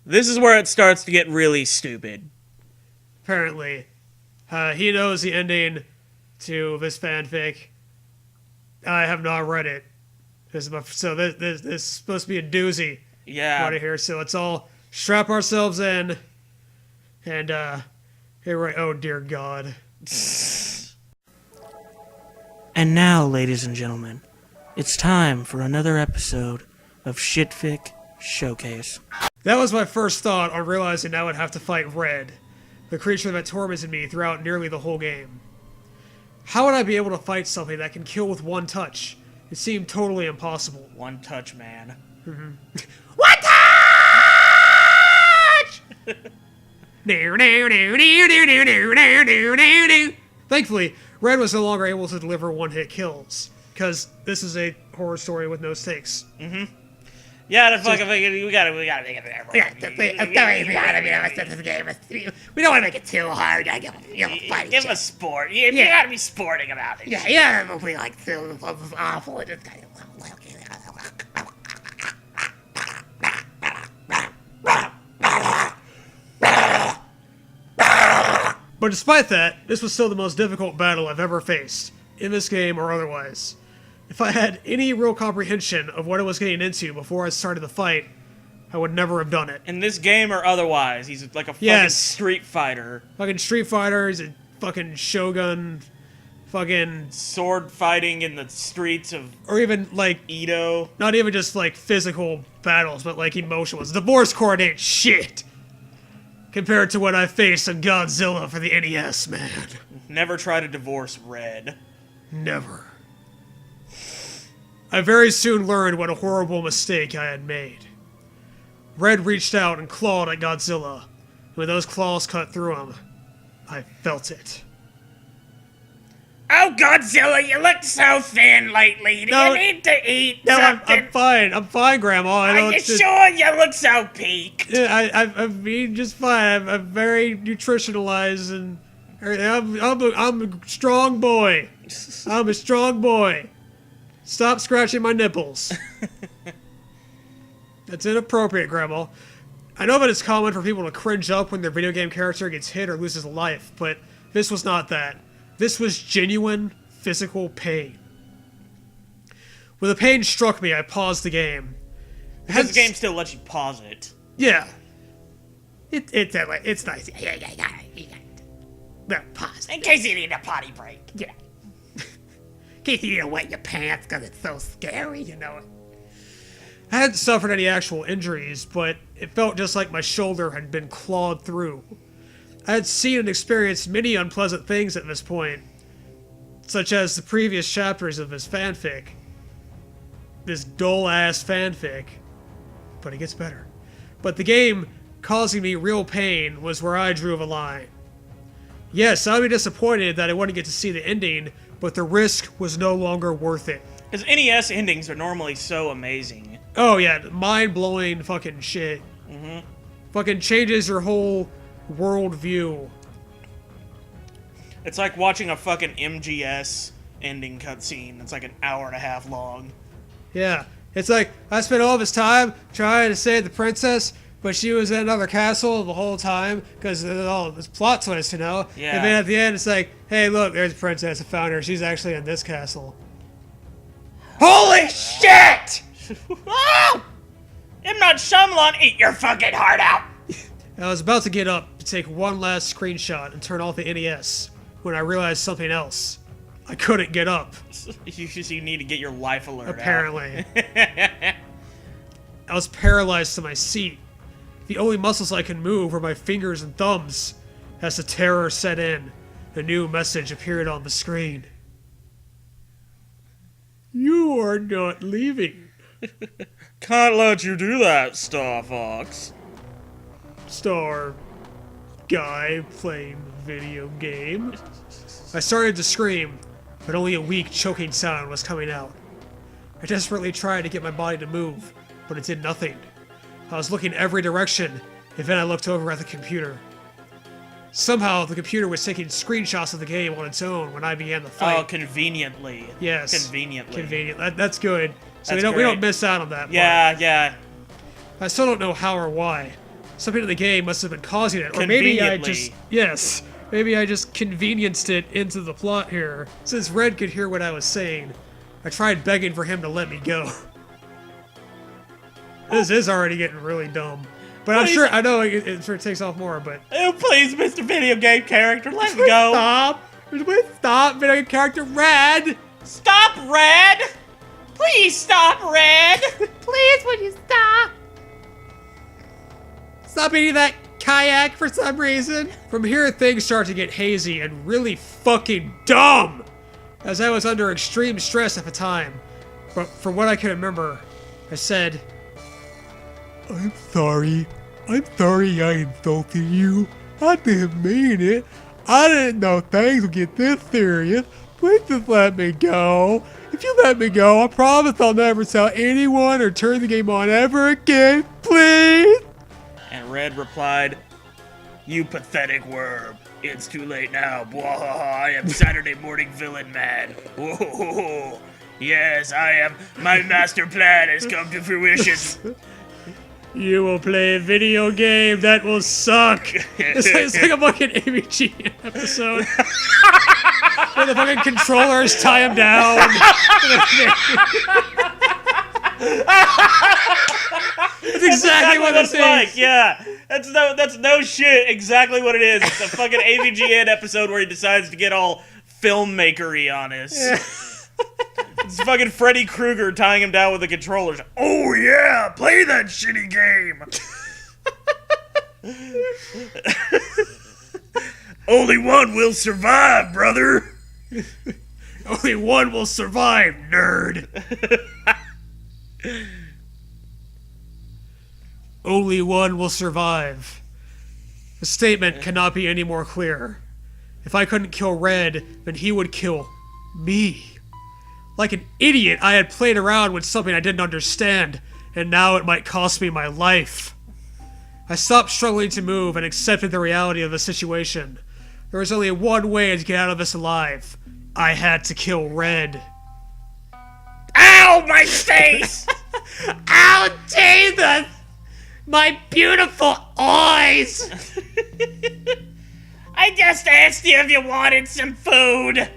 This is where it starts to get really stupid. Apparently. He knows the ending to this fanfic. I have not read it. So this is supposed to be a doozy. Yeah. Out of here. So let's all strap ourselves in. And, here we oh dear God. And now, ladies and gentlemen, it's time for another episode of Shitfic Showcase. That was my first thought on realizing I would have to fight Red, the creature that tormented me throughout nearly the whole game. How would I be able to fight something that can kill with one touch? It seemed totally impossible. One touch, man. One touch! Thankfully, Red was no longer able to deliver one-hit kills, because this is a horror story with no stakes. Yeah, we gotta make it. We don't want to make it too hard. Give a sport. You gotta be sporting about it. Yeah, if we like to, this is awful. It is kind of. But despite that, this was still the most difficult battle I've ever faced, in this game or otherwise. If I had any real comprehension of what I was getting into before I started the fight, I would never have done it. In this game or otherwise, he's like a fucking Yes. Street Fighter. Fucking Street Fighter, he's a fucking Shogun, fucking... Sword fighting in the streets of Or even, like, Edo. not even just, like, physical battles, but, like, emotional. Divorce court ain't shit! Compared to what I faced in Godzilla for the NES, man. Never try to divorce Red. Never. I very soon learned what a horrible mistake I had made. Red reached out and clawed at Godzilla. When those claws cut through him, I felt it. Oh, Godzilla, you look so thin lately. Do No. you need to eat No, something? I'm fine. I'm fine, Grandma. Are you sure you look so peaked? I'm being just fine. I'm very nutritionalized and I'm a strong boy. I'm a strong boy. Stop scratching my nipples. That's inappropriate, Grandma. I know that it's common for people to cringe up when their video game character gets hit or loses a life, but this was not that. This was genuine physical pain. When the pain struck me, I paused the game. Because the game still lets you pause it. Yeah. It's nice. Yeah, pause. In case you need a potty break. Yeah. In case you need to wet your pants because it's so scary, you know. I hadn't suffered any actual injuries, but it felt just like my shoulder had been clawed through. I had seen and experienced many unpleasant things at this point, such as the previous chapters of this fanfic. This dull-ass fanfic. But it gets better. But the game causing me real pain was where I drew the line. Yes, I'd be disappointed that I wouldn't get to see the ending, but the risk was no longer worth it. Because NES endings are normally so amazing. Oh yeah, mind-blowing fucking shit. Fucking changes your whole worldview. It's like watching a fucking MGS ending cutscene. It's like an hour and a half long. Yeah, it's like, I spent all this time trying to save the princess, but she was in another castle the whole time, because of all this plot twist, you know? Yeah. And then at the end, it's like, hey, look, there's the princess, I found her, she's actually in this castle. Holy shit! Oh! M. Night Shyamalan, eat your fucking heart out! I was about to get up to take one last screenshot and turn off the NES, when I realized something else. I couldn't get up, You need to get your life alert apparently. I was paralyzed to my seat. The only muscles I could move were my fingers and thumbs. As the terror set in, a new message appeared on the screen. You are not leaving. Can't let you do that, Star Fox. Star guy playing video game. I started to scream, but only a weak, choking sound was coming out. I desperately tried to get my body to move, but it did nothing. I was looking every direction, and then I looked over at the computer. Somehow, the computer was taking screenshots of the game on its own when I began the fight. Oh, conveniently. Yes. Conveniently. Convenient. That's good. So That's we don't great. miss out on that part. Yeah, yeah. I still don't know how or why, Something in the game must have been causing it. Or maybe I just... Yes. Maybe I just convenienced it into the plot here. Since Red could hear what I was saying, I tried begging for him to let me go. This is already getting really dumb. But I'm sure, I know it sort of takes off more, but... Oh, please, Mr. Video Game Character, let me go. Stop! Stop, video game character Red! Stop, Red! Please stop, Red! Please, would you stop? Stop eating that kayak for some reason. From here, things start to get hazy and really fucking dumb, as I was under extreme stress at the time. But from what I can remember, I said, I'm sorry I insulted you. I didn't mean it. I didn't know things would get this serious. Please just let me go. If you let me go, I promise I'll never tell anyone or turn the game on ever again. Please. And Red replied, "You pathetic worm. It's too late now. Bwahaha, I am Saturday morning villain man. Whoa, yes, I am. My master plan has come to fruition." You will play a video game that will suck. It's like a fucking AVG episode. Where the fucking controllers tie him down. That's exactly what this is. Like, yeah, that's no shit. Exactly what it is. It's a fucking AVGN episode where he decides to get all filmmakery on us. Yeah. It's fucking Freddy Krueger tying him down with the controllers. Oh yeah, play that shitty game. Only one will survive, brother. Only one will survive, nerd. Only one will survive. The statement cannot be any more clear. If I couldn't kill Red, then he would kill me. Like an idiot, I had played around with something I didn't understand, and now it might cost me my life. I stopped struggling to move and accepted the reality of the situation. There was only one way to get out of this alive. I had to kill Red. Ow, my face! Ow, Jesus! My beautiful eyes! I just asked you if you wanted some food.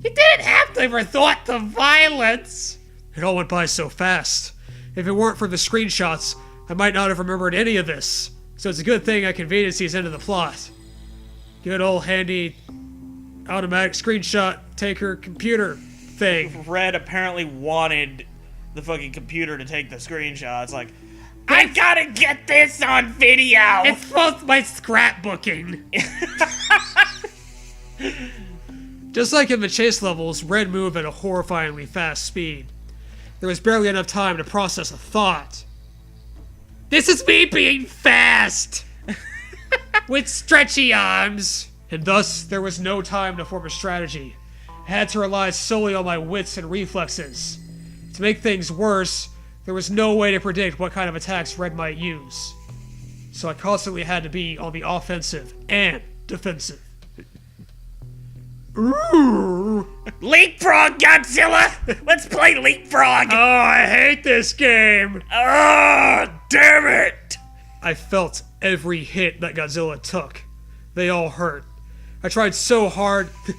You didn't have to resort to violence. It all went by so fast. If it weren't for the screenshots, I might not have remembered any of this. So it's a good thing I convenienced these into the plot. Good old handy automatic screenshot taker computer thing. Red apparently wanted the fucking computer to take the screenshots. Like, I gotta get this on video. It's both my scrapbooking. Just like in the chase levels, Red moved at a horrifyingly fast speed. There was barely enough time to process a thought. This is me being fast! With stretchy arms. And thus, there was no time to form a strategy. I had to rely solely on my wits and reflexes. To make things worse, there was no way to predict what kind of attacks Red might use. So I constantly had to be on the offensive and defensive. Ooh. Leapfrog, Godzilla! Let's play Leapfrog! Oh, I hate this game! Oh, damn it! I felt every hit that Godzilla took. They all hurt. I tried so hard to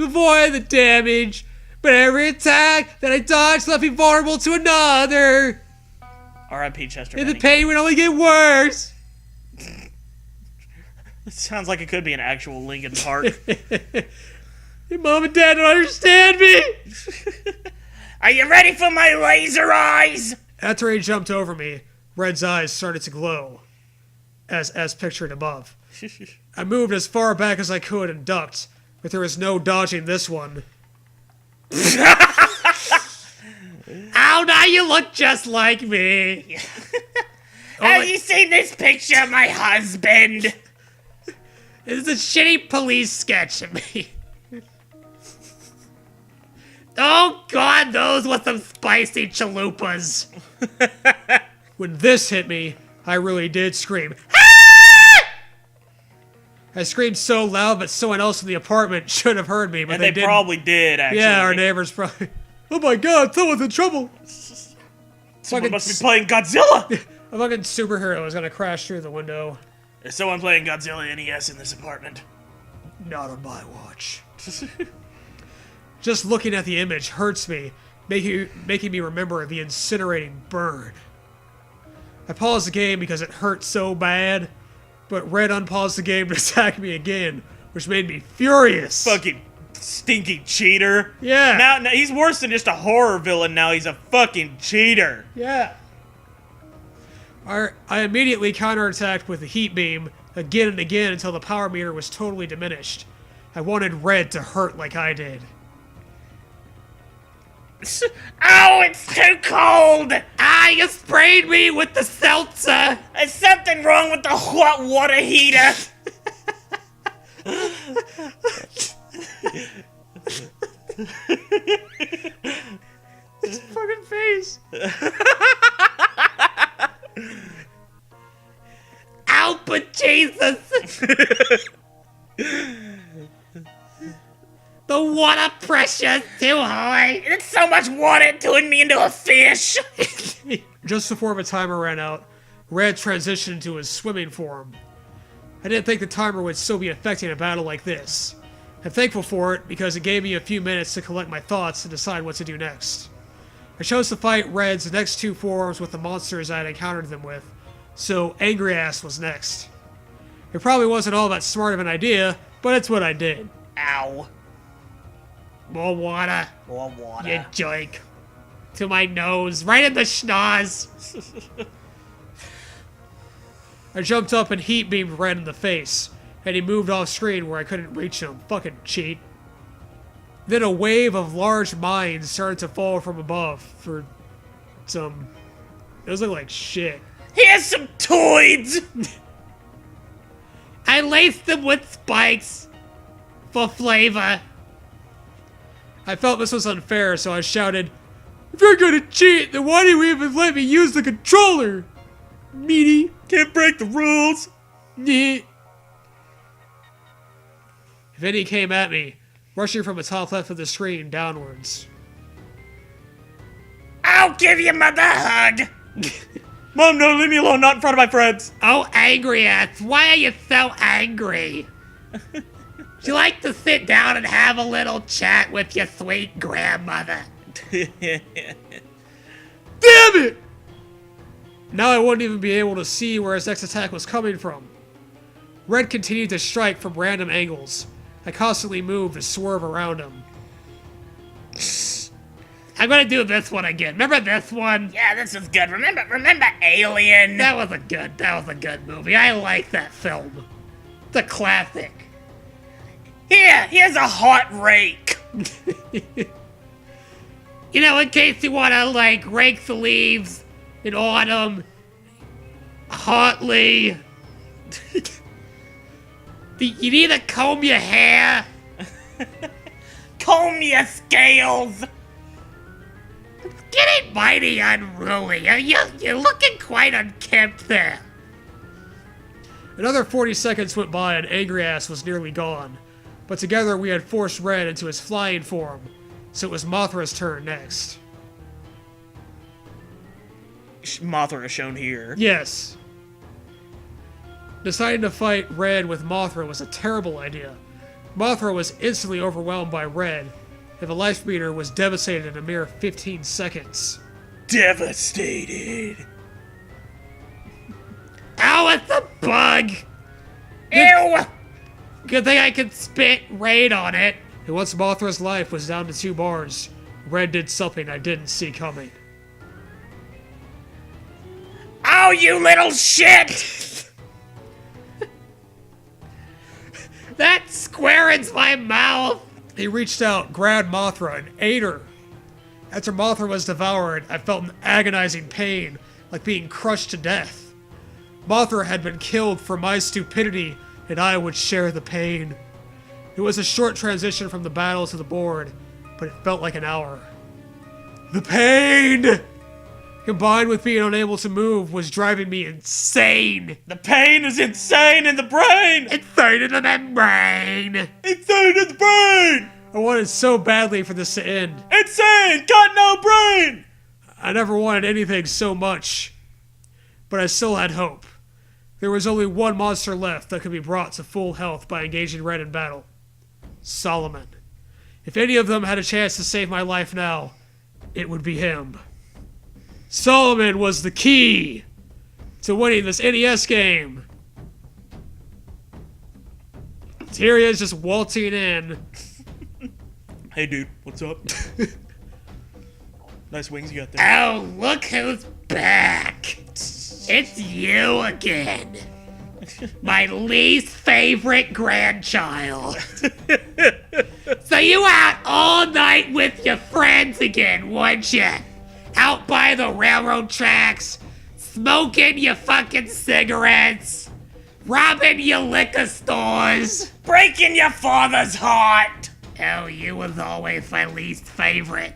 avoid the damage, but every attack that I dodged left me vulnerable to another. R.I.P. Chester And the Benny. pain would only get worse. It sounds like it could be an actual Linkin Park. Your mom and dad don't understand me. Are you ready for my laser eyes? After he jumped over me, Red's eyes started to glow, as pictured above. I moved as far back as I could and ducked, but there was no dodging this one. Ow, now you look just like me. Have you seen this picture of my husband? This is a shitty police sketch of me. Oh god, those with some spicy chalupas. When this hit me, I really did scream. I screamed so loud that someone else in the apartment should have heard me, but And they they didn't. probably did, actually. Yeah, our neighbors probably. Oh my god, someone's in trouble. Someone must be playing Godzilla! A fucking superhero is gonna crash through the window. Is someone playing Godzilla NES in this apartment? Not on my watch. Just looking at the image hurts me, making me remember the incinerating burn. I paused the game because it hurt so bad, but Red unpaused the game to attack me again, which made me furious. Fucking stinky cheater. Yeah. Now he's worse than just a horror villain now, he's a fucking cheater. Yeah. I immediately counterattacked with the heat beam again and again until the power meter was totally diminished. I wanted Red to hurt like I did. Ow, it's too cold! Ah, you sprayed me with the seltzer. There's something wrong with the hot water heater! His fucking face. Ow, but Jesus. The water pressure's too high. It's so much water, it turned me into a fish! Just before the timer ran out, Red transitioned into his swimming form. I didn't think the timer would still be affecting a battle like this. I'm thankful for it because it gave me a few minutes to collect my thoughts and decide what to do next. I chose to fight Red's next two forms with the monsters I had encountered them with, so Angry Ass was next. It probably wasn't all that smart of an idea, but it's what I did. Ow. More water, More water. you joke. To my nose, right in the schnoz. I jumped up and heat beamed Red in the face, and he moved off screen where I couldn't reach him. Fucking cheat. Then a wave of large mines started to fall from above for some... Those look like shit. Here's some toids! I laced them with spikes for flavor. I felt this was unfair, so I shouted, "If you're gonna cheat, then why do you even let me use the controller? Meaty. Can't break the rules! Nyeh." Vinny came at me, rushing from the top left of the screen downwards. I'll give your mother a hug! Mom, no, leave me alone, not in front of my friends! Oh, Angry Ass, why are you so angry? Would you like to sit down and have a little chat with your sweet grandmother? Damn it! Now I wouldn't even be able to see where his next attack was coming from. Red continued to strike from random angles. I constantly moved to swerve around him. I'm gonna do this one again. Remember this one? Yeah, this is good. Remember Alien? That was a good movie. I like that film. It's a classic. Here's a hot rake! You know, in case you wanna, like, rake the leaves in autumn, hotly. You need to comb your hair. Comb your scales! It's getting mighty unruly. You're looking quite unkempt there. Another 40 seconds went by and Angry Ass was nearly gone. But together we had forced Red into his flying form, so it was Mothra's turn next. Mothra is shown here. Yes. Deciding to fight Red with Mothra was a terrible idea. Mothra was instantly overwhelmed by Red, and the life meter was devastated in a mere 15 seconds. Devastated. Ow, it's a bug. Ew! Good thing I can spit rain on it. And once Mothra's life was down to 2 bars, Red did something I didn't see coming. Oh, you little shit! That squarens my mouth. He reached out, grabbed Mothra, and ate her. After Mothra was devoured, I felt an agonizing pain, like being crushed to death. Mothra had been killed for my stupidity, and I would share the pain. It was a short transition from the battle to the board, but it felt like an hour. The pain, combined with being unable to move, was driving me insane. The pain is insane in the brain! Inside in the membrane. Insane in the brain! I wanted so badly for this to end. Insane! Got no brain! I never wanted anything so much, but I still had hope. There was only one monster left that could be brought to full health by engaging Red in battle. Solomon. If any of them had a chance to save my life now, it would be him. Solomon was the key to winning this NES game. Here he is just waltzing in. Hey, dude, what's up? Nice wings you got there. Oh, look who's back. It's you again. My least favorite grandchild. So you out all night with your friends again, weren't you? Out by the railroad tracks, smoking your fucking cigarettes, robbing your liquor stores. Breaking your father's heart! Oh, you was always my least favorite.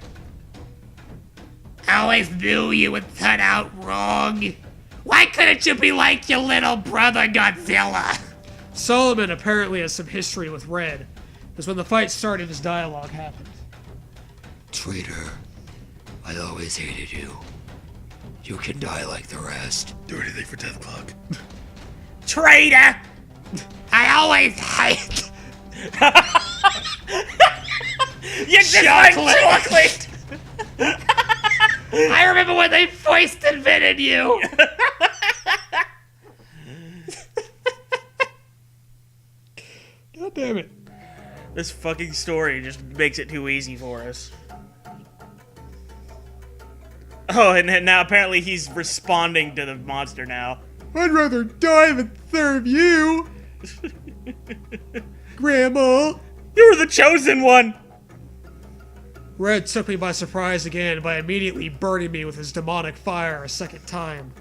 I always knew you would turn out wrong. Why couldn't you be like your little brother Godzilla? Solomon apparently has some history with Red, because when the fight started, his dialogue happened. Traitor, I always hated you. You can die like the rest. Do anything for Death Clock. Traitor! I always hate You just like chocolate! I remember when they first invented you. God damn it. This fucking story just makes it too easy for us. Oh, and now apparently he's responding to the monster now. I'd rather die than serve you. Grandma. You're the chosen one! Red took me by surprise again by immediately burning me with his demonic fire a second time.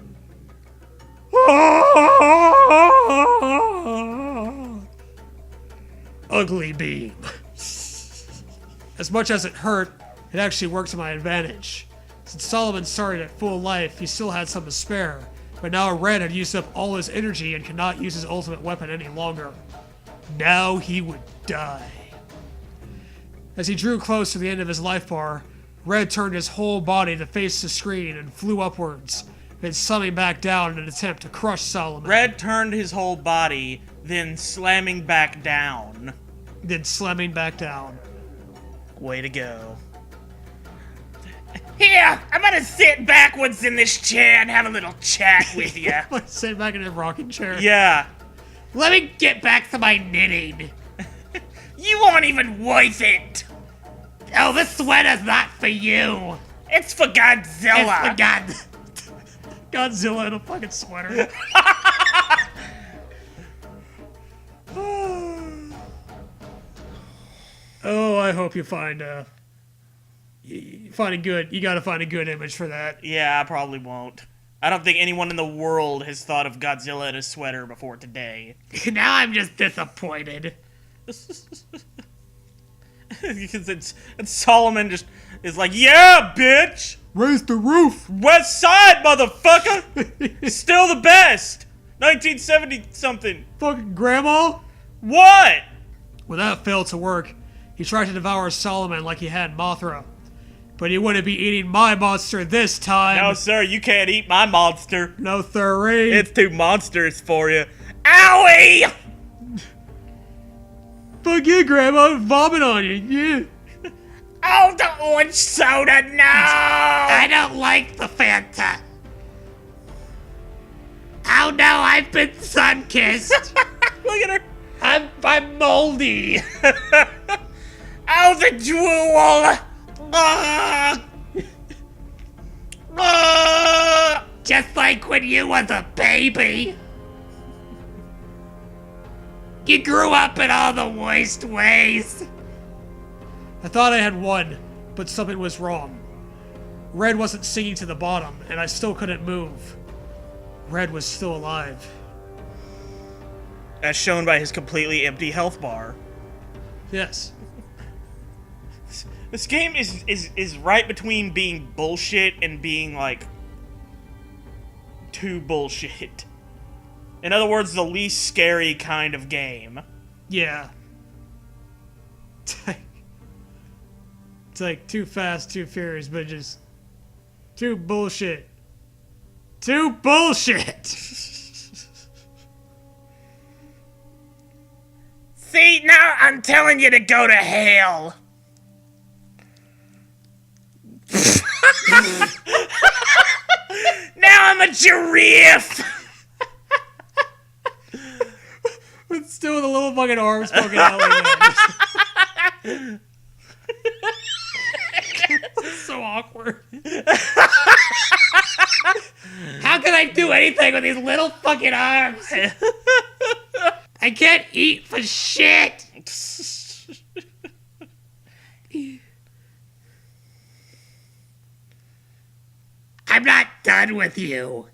Ugly beam. As much as it hurt, it actually worked to my advantage. Since Solomon started at full life, he still had some to spare, but now Red had used up all his energy and could not use his ultimate weapon any longer. Now he would die. As he drew close to the end of his life bar, Red turned his whole body to face the screen and flew upwards, then slamming back down in an attempt to crush Solomon. Red turned his whole body, then slamming back down. Then slamming back down. Way to go. Here, I'm gonna sit backwards in this chair and have a little chat with you. Like sit back in a rocking chair. Yeah. Let me get back to my knitting. You aren't even worth it. Oh, this sweater's not for you. It's for Godzilla. It's for God. Godzilla in a fucking sweater. Oh, I hope you find a good. You gotta find a good image for that. Yeah, I probably won't. I don't think anyone in the world has thought of Godzilla in a sweater before today. Now I'm just disappointed. Because it's Solomon just is like, yeah, bitch! Raise the roof. West Side, motherfucker! Still the best! 1970 something. Fucking grandma. What? When that failed to work, he tried to devour Solomon like he had Mothra. But he wouldn't be eating my monster this time. No, sir, you can't eat my monster. No siree. It's too monstrous for you. Owie! Fuck you, Grandma. Vomit on you. Yeah. Oh, the orange soda, no! I don't like the Fanta. Oh no, I've been sun-kissed. Look at her. I'm moldy. Oh, the drool! Ah! Ah! Just like when you was a baby. You grew up in all the worst ways. I thought I had won, but something was wrong. Red wasn't sinking to the bottom, and I still couldn't move. Red was still alive. As shown by his completely empty health bar. Yes. This game is right between being bullshit and being, like, too bullshit. In other words, the least scary kind of game. Yeah. It's like too fast, too furious, but just Too bullshit. Too bullshit. See, now I'm telling you to go to hell. Now I'm a giraffe. With still the little fucking arms poking out like that. So awkward. How can I do anything with these little fucking arms? I can't eat for shit. I'm not done with you.